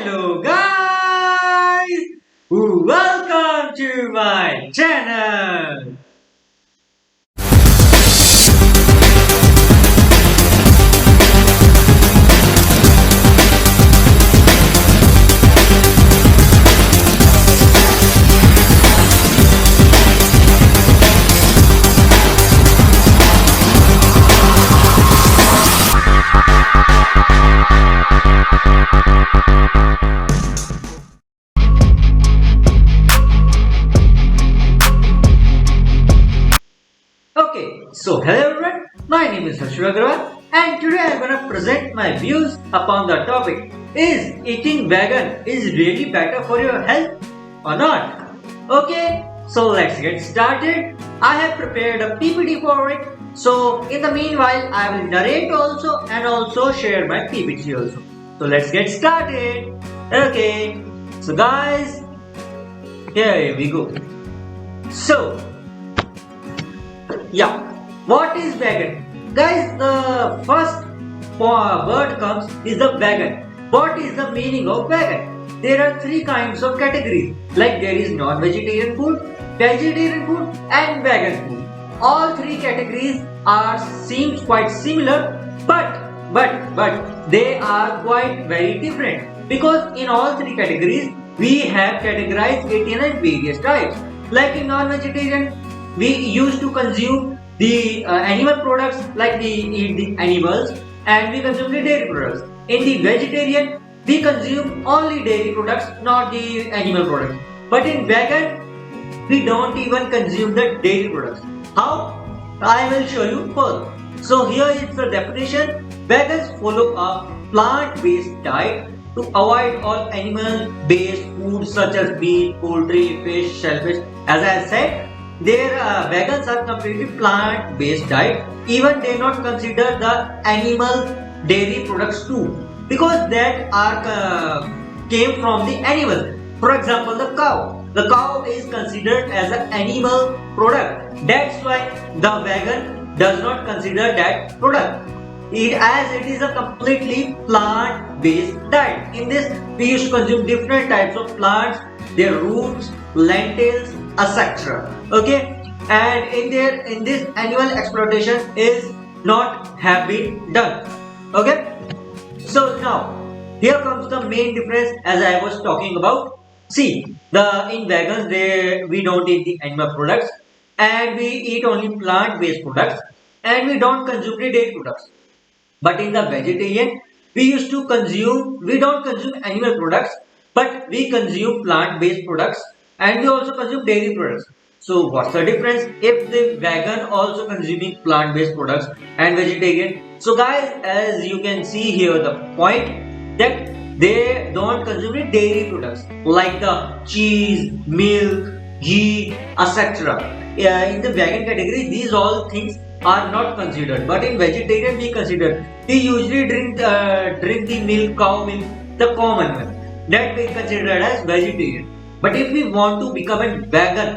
Hello guys! Welcome to my channel! So hello everyone, my name is Harshul and today I am going to present my views upon the topic: is eating vegan is really better for your health or not? Okay, so let's get started. I have prepared a PPT for it. So in the meanwhile, I will narrate also and also share my PPT also. So let's get started. Okay, so guys, here we go. So yeah. What is vegan? Guys, the first word comes is the vegan. What is the meaning of vegan? There are three kinds of categories. Like there is non-vegetarian food, vegetarian food and vegan food. All three categories seems quite similar, but they are quite very different, because in all three categories we have categorized it in various types. Like in non-vegetarian, we used to consume the animal products, like we eat the animals and we consume the dairy products. In the vegetarian, we consume only dairy products, not the animal products. But in vegan, we don't even consume the dairy products. How? I will show you first. So here is the definition. Vegans follow a plant-based diet to avoid all animal-based foods such as meat, poultry, fish, shellfish. As I said, their vegans are completely plant-based diet. Even they not consider the animal dairy products too, because that are came from the animals. For example, the cow. The cow is considered as an animal product. That's why the vegan does not consider that product. It is a completely plant-based diet. In this, we used to consume different types of plants, their roots, lentils, etc. Okay, and in this animal exploitation is not have been done. Okay, so now here comes the main difference as I was talking about. See, in vegans we don't eat the animal products and we eat only plant-based products, and we don't consume the dairy products. But in the vegetarian, we don't consume animal products, but we consume plant-based products and we also consume dairy products. So what's the difference if the vegan also consuming plant-based products and vegetarian? So guys, as you can see here, the point that they don't consume the dairy products like the cheese, milk, ghee, etc. In the vegan category, these all things are not considered, but in vegetarian we consider. We usually drink the milk, cow milk, the common one, that we consider as vegetarian. But if we want to become a vegan,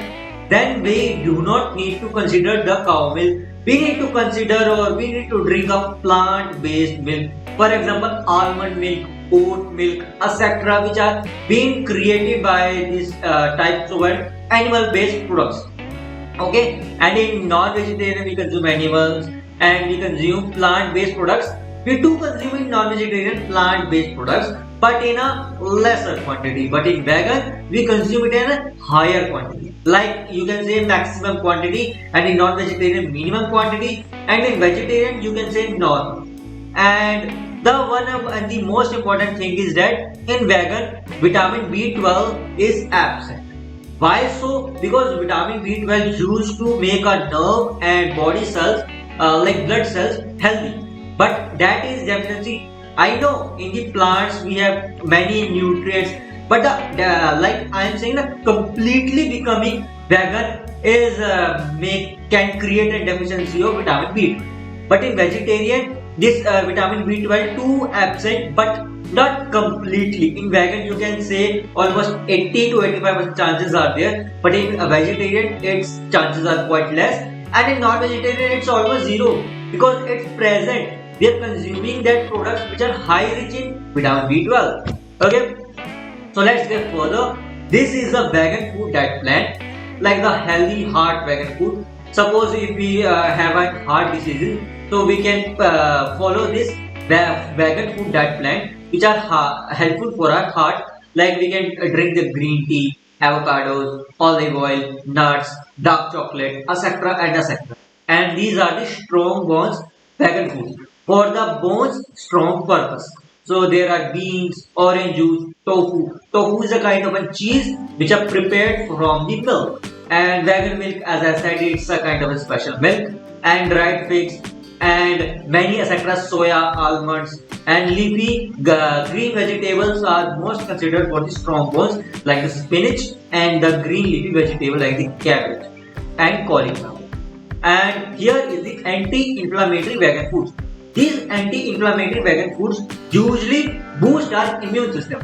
then we do not need to consider the cow milk. We need to consider, or we need to drink a plant-based milk. For example, almond milk, oat milk, etc., which are being created by these types of animal-based products. Okay, and in non-vegetarian we consume animals and we consume plant-based products. We do consume in non-vegetarian plant-based products, but in a lesser quantity. But in vegan, we consume it in a higher quantity. Like you can say maximum quantity, and in non-vegetarian minimum quantity, and in vegetarian you can say normal. And the most important thing is that in vegan, vitamin B12 is absent. Why so? Because vitamin B12 used to make our nerve and body cells, like blood cells, healthy. But that is definitely, I know in the plants we have many nutrients, but like I am saying, that completely becoming vegan is can create a deficiency of vitamin B12. But in vegetarian, this vitamin B12 too absent, but not completely. In vegan you can say almost 80 to 85% chances are there, but in a vegetarian its chances are quite less, and in non-vegetarian it's almost zero, because it's present. We are consuming that products which are high rich in vitamin B12. Okay, So let's get further. This is a vegan food diet plan, like the healthy heart vegan food. Suppose if we have a heart disease, so we can follow this vegan food diet plan, which are helpful for our heart. Like we can drink the green tea, avocados, olive oil, nuts, dark chocolate, etc. and etc. And these are the strong bones vegan foods for the bones strong purpose. So there are beans, orange juice, tofu. Tofu is a kind of a cheese which are prepared from the milk. And vegan milk, as I said, it's a kind of a special milk. And dried figs and many etc. Soya, almonds, and leafy green vegetables are most considered for the strong bones, like the spinach and the green leafy vegetable like the cabbage and cauliflower. And here is the anti-inflammatory vegan foods. These anti-inflammatory vegan foods usually boost our immune system.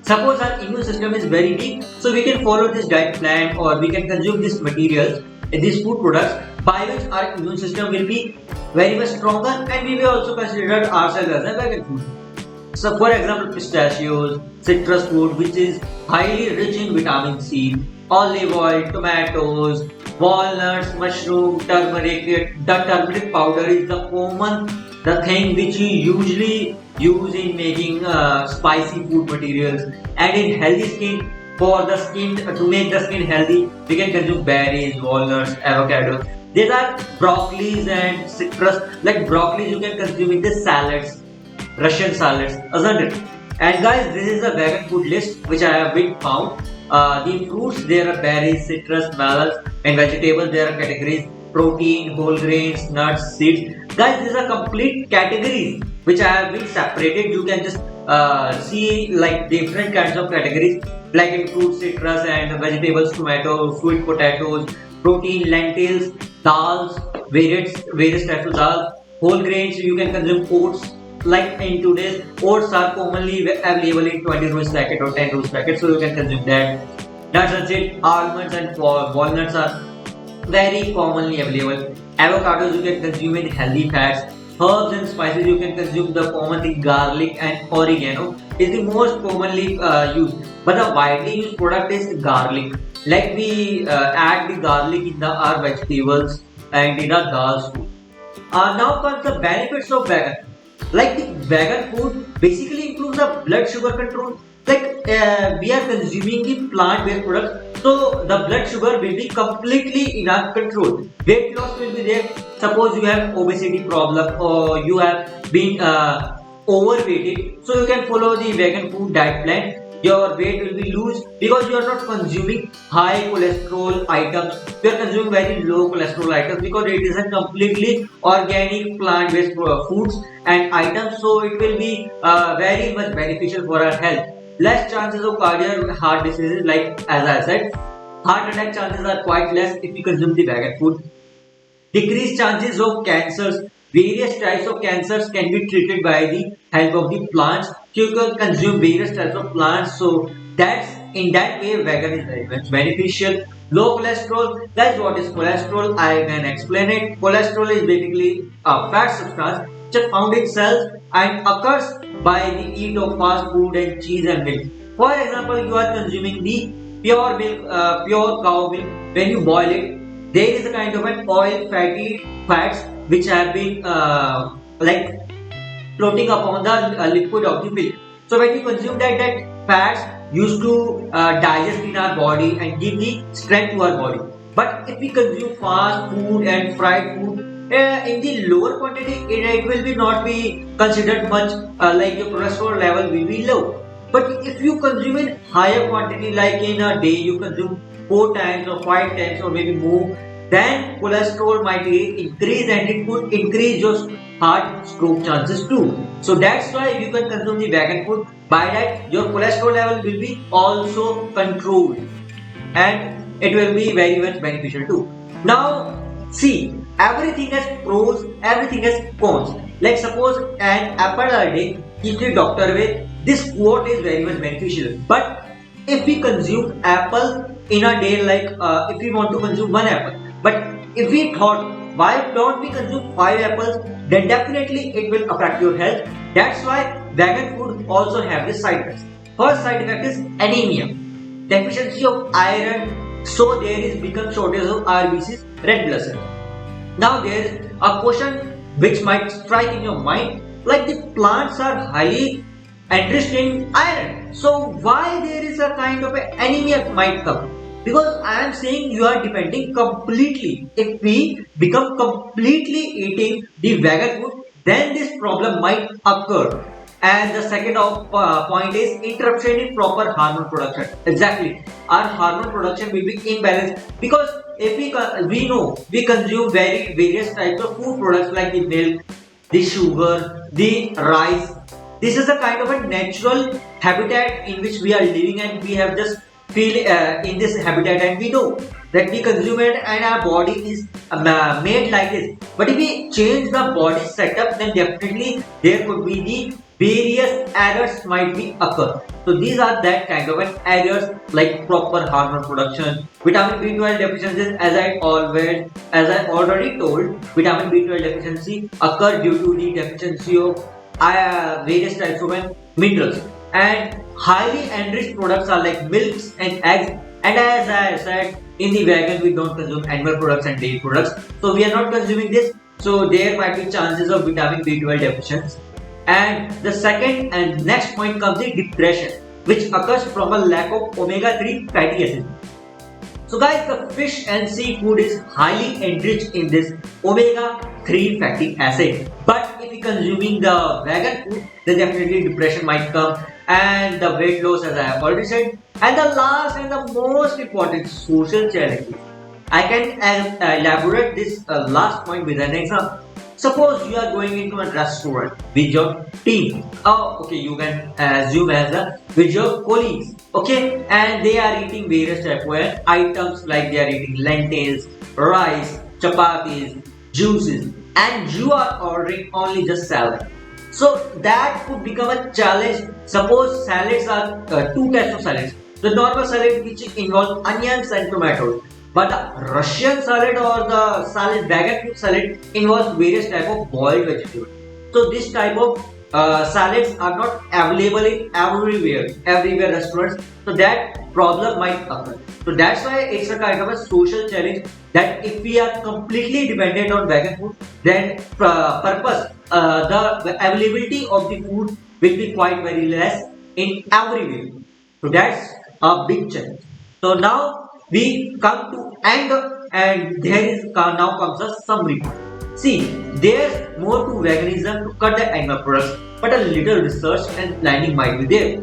Suppose our immune system is very weak, so we can follow this diet plan or we can consume these materials, these food products, by which our immune system will be very much stronger and we will also consider ourselves as a vegan food. So for example, pistachios, citrus fruit which is highly rich in vitamin C, olive oil, tomatoes, walnuts, mushroom, turmeric. The turmeric powder is the thing which you usually use in making spicy food materials. And in healthy skin, for the skin to make the skin healthy, we can consume berries, walnuts, avocados. These are broccolis and citrus. Like broccolis, you can consume in the salads, Russian salads, isn't it? And guys, this is a vegan food list which I have been found. The fruits there are berries, citrus, melons, and vegetables there are categories: protein, whole grains, nuts, seeds. Guys, these are complete categories which I have been separated. You can just see like different kinds of categories, like in fruits, citrus, and vegetables, tomatoes, sweet potatoes, protein, lentils, dals, various types of dals, whole grains. You can consume oats. Like in today's, oats are commonly available in 20 rupees packet or 10 rupees packet, so you can consume that. Nuts and seeds, almonds and walnuts are very commonly available. Avocados you can consume in healthy fats. Herbs and spices you can consume the common thing, garlic and oregano is the most commonly used. But the widely used product is garlic. Like we add the garlic in our vegetables and in our dals too. Now comes the benefits of vegan. Like the vegan food basically improves the blood sugar control. Like we are consuming the plant-based products, so the blood sugar will be completely in our control. Weight loss will be there. Suppose you have obesity problem or you have been overweighted, so you can follow the vegan food diet plan. Your weight will be loose because you are not consuming high cholesterol items. You are consuming very low cholesterol items because it is a completely organic plant-based foods and items. So it will be very much beneficial for our health. Less chances of cardiac heart diseases, like as I said, heart attack chances are quite less if you consume the vegan food. Decreased chances of cancers. Various types of cancers can be treated by the help of the plants. You can consume various types of plants, so that's in that way vegan is very much beneficial. Low cholesterol. That's what is cholesterol. I can explain it. Cholesterol is basically a fat substance which is found in cells and occurs by the eat of fast food and cheese and milk. For example, you are consuming the pure milk, pure cow milk. When you boil it, there is a kind of an oil, fatty fats which have been like floating upon the liquid of the milk. So when you consume that fats used to digest in our body and give the strength to our body. But if we consume fast food and fried food in the lower quantity, it will be not be considered much, like your cholesterol level will be low. But if you consume in higher quantity, like in a day you consume 4 times or 5 times or maybe more, then cholesterol might increase and it could increase your heart stroke chances too. So that's why you can consume the vegan food. By that, your cholesterol level will be also controlled and it will be very much beneficial too. Now see, everything has pros, everything has cons. Like suppose an apple a day keeps the doctor away. This quote is very much beneficial. But if we consume apple in a day, like if we want to consume 1 apple, but if we thought why don't we consume 5 apples, then definitely it will affect your health. That's why vegan food also have this side effects. First side effect is anemia, deficiency of iron, so there is become shortage of RBCs, red blood cells. Now there is a question which might strike in your mind, like the plants are highly enriched in iron. So why there is a kind of anemia might come? Because I am saying you are depending completely. If we become completely eating the vegan food, then this problem might occur. And the second point is interruption in proper hormone production. Exactly, our hormone production will be imbalanced because if we know we consume various types of food products like the milk, the sugar, the rice. This is a kind of a natural habitat in which we are living, and we have just feel in this habitat, and we know that we consume it and our body is made like this. But if we change the body setup, then definitely there could be the various errors might be occur. So these are that kind of an errors like proper hormone production, vitamin B12 deficiencies. As I already told, vitamin B12 deficiency occur due to the deficiency of various types of minerals. And highly enriched products are like milks and eggs. And as I said, in the vegan we don't consume animal products and dairy products, so we are not consuming this. So there might be chances of vitamin B12 deficiency. And the second and next point comes the depression, which occurs from a lack of omega-3 fatty acids. So guys, the fish and seafood is highly enriched in this omega-3 fatty acid. But if we consuming the vegan food, then definitely depression might come and the weight loss, as I have already said. And the last and the most important, social challenges. I can elaborate this last point with an example. Suppose you are going into a restaurant with your team. Oh, okay, you can assume as with your colleagues. Okay, and they are eating various type of items like they are eating lentils, rice, chapatis, juices, and you are ordering only just salad. So that could become a challenge. Suppose salads are two types of salads. The normal salad which involves onions and tomatoes. But the Russian salad or the salad, vegan food salad, involves various type of boiled vegetables. So this type of salads are not available in everywhere restaurants. So that problem might occur. So that's why it's a kind of a social challenge that if we are completely dependent on vegan food, then the availability of the food will be quite very less in everywhere. So that's a big challenge. So now we come to end, and there is now comes a summary. See, there's more to veganism to cut the animal products, but a little research and planning might be there.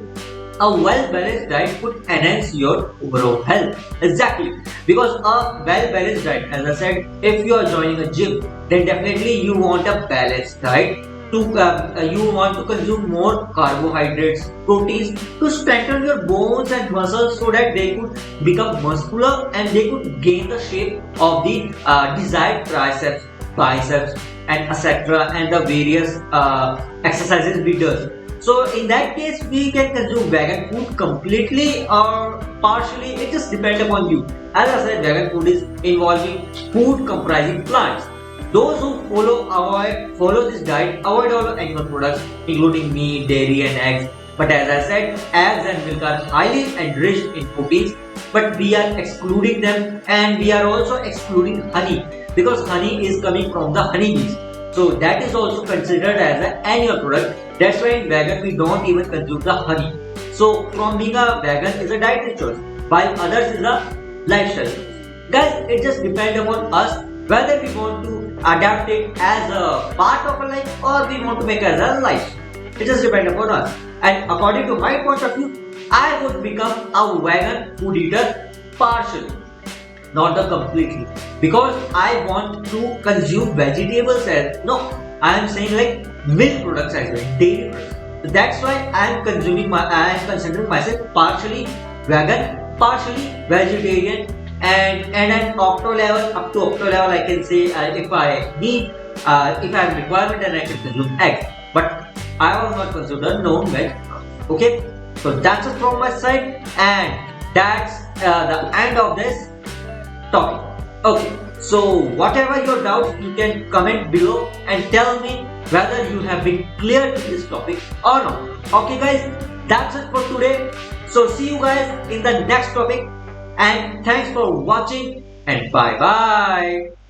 A well-balanced diet could enhance your overall health. Exactly, because a well-balanced diet, as I said, if you are joining a gym, then definitely you want a balanced diet. You want to consume more carbohydrates, proteins to strengthen your bones and muscles so that they could become muscular and they could gain the shape of the desired triceps, biceps, and etc. and the various exercises we do. So in that case, we can consume vegan food completely or partially. It just depends upon you. As I said, vegan food is involving food comprising plants. Those who follow this diet avoid all animal products, including meat, dairy, and eggs. But as I said, eggs and milk are highly enriched in proteins, but we are excluding them, and we are also excluding honey because honey is coming from the honeybees. So that is also considered as an animal product. That's why in vegan we don't even consume the honey. So from being a vegan is a dietary choice, while others is a lifestyle choice. Guys, it just depends upon us whether we want to adapt it as a part of a life or we want to make it as a life. It just depends upon us. And according to my point of view, I would become a vegan food eater partially, not the completely, because I want to consume vegetables as I am saying like milk products as well, dairy products. So that's why I am considering myself partially vegan, partially vegetarian, and at up to octo level I can say if I need if I have requirement, then I can consume eggs, but I will not consider non-veg. Okay, so that's it from my side, and that's the end of this topic. Okay, so whatever your doubts, you can comment below and tell me whether you have been clear to this topic or not. Okay guys, That's it for today. So see you guys in the next topic, and thanks for watching, and bye bye.